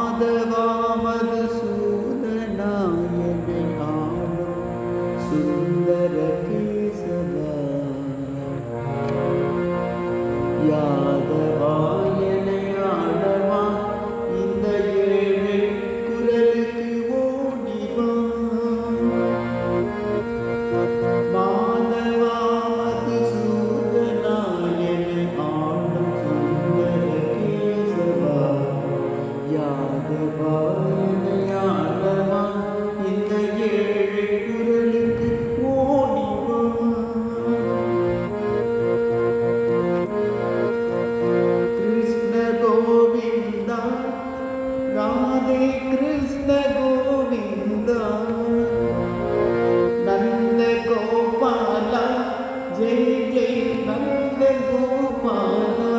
மாதவாமது சூதனாயனை ஆளும் சுந்தர கேசவா யாதவாயனை ஆடவா இந்த ஏழை குரலுக்கு ஓடிவா மாதவாமது சூதனாயனை ஆளும் சுந்தர கேசவா யாதவாயனை ஆடவா இந்த ஏழை குரலுக்கு ஓடிவா கிருஷ்ண கோவிந்தா ராதே கிருஷ்ண கோவிந்தா நந்த கோபாலா ஜெய் ஜெய் நந்த கோபாலா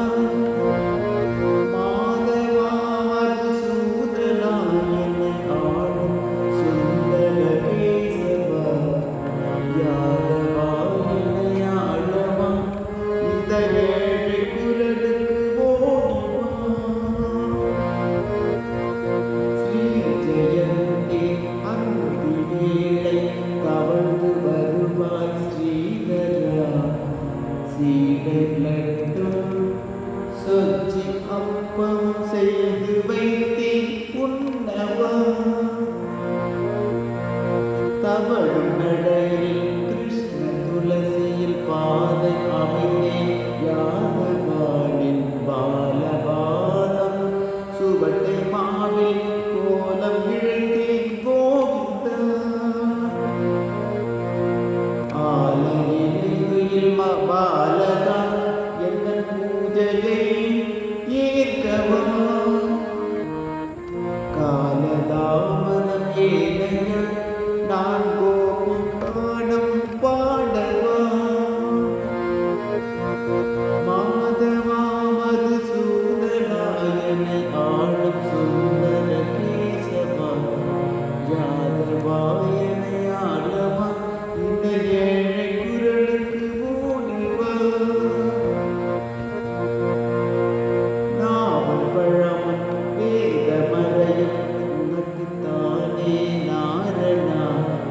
மாதவா மதுசூதனாயனை ஆளும் சுந்தர கேசவா யாதவாயனை ஆளவா இந்த ஏழை குரலுக்கு ஓடிவா ஸ்ரீ ஜெயந்தி அந்தி வேளை கவர்ந்து வருவாய் ஸ்ரீதரா சீடை லட்டும் சொச்சி அப்பம் செய்து வைத்தேன் உண்ணவா தவழும் நடையில் கிருஷ்ண துளசியில் பாதை அமைந்தேன் யாதவானின் பாலபாதம் சுவட்டை மாவில் கோலம் இழுத்தேன் கோவிந்தா ஆலயிலையில் பாலகா என்ன பூஜையை ஏற்கவா காலதாமதம் ஏனைய நான் கோபம் காணம் பாடவா மாதவா மதுசூதனாயனை ஆளும் சுந்தர கேசவா யாதவாயனை ஆளவா இந்த ஏழை குரலுக்கு ஓடிவா நாவல் பழமும் வேதமறையும் உனக்குத்தானே நாரணா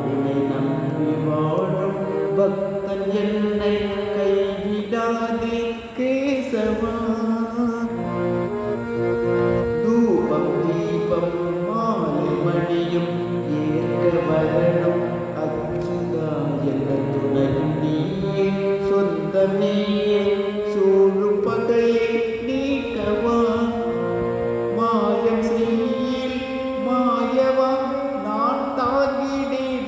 உன்னை நம்பி வாழும் பக்தன் என்னை கைவிடாதே கேசவா தூபம் தீபம் மாலை மணியும் ஏற்க வரணும் அச்சுதா என்ற துணையும் நீயே சொந்தம் நீயே சூழும் பகையை நீக்கவா மாயம் செய்யில் மாயவா நான் தாங்கினேன்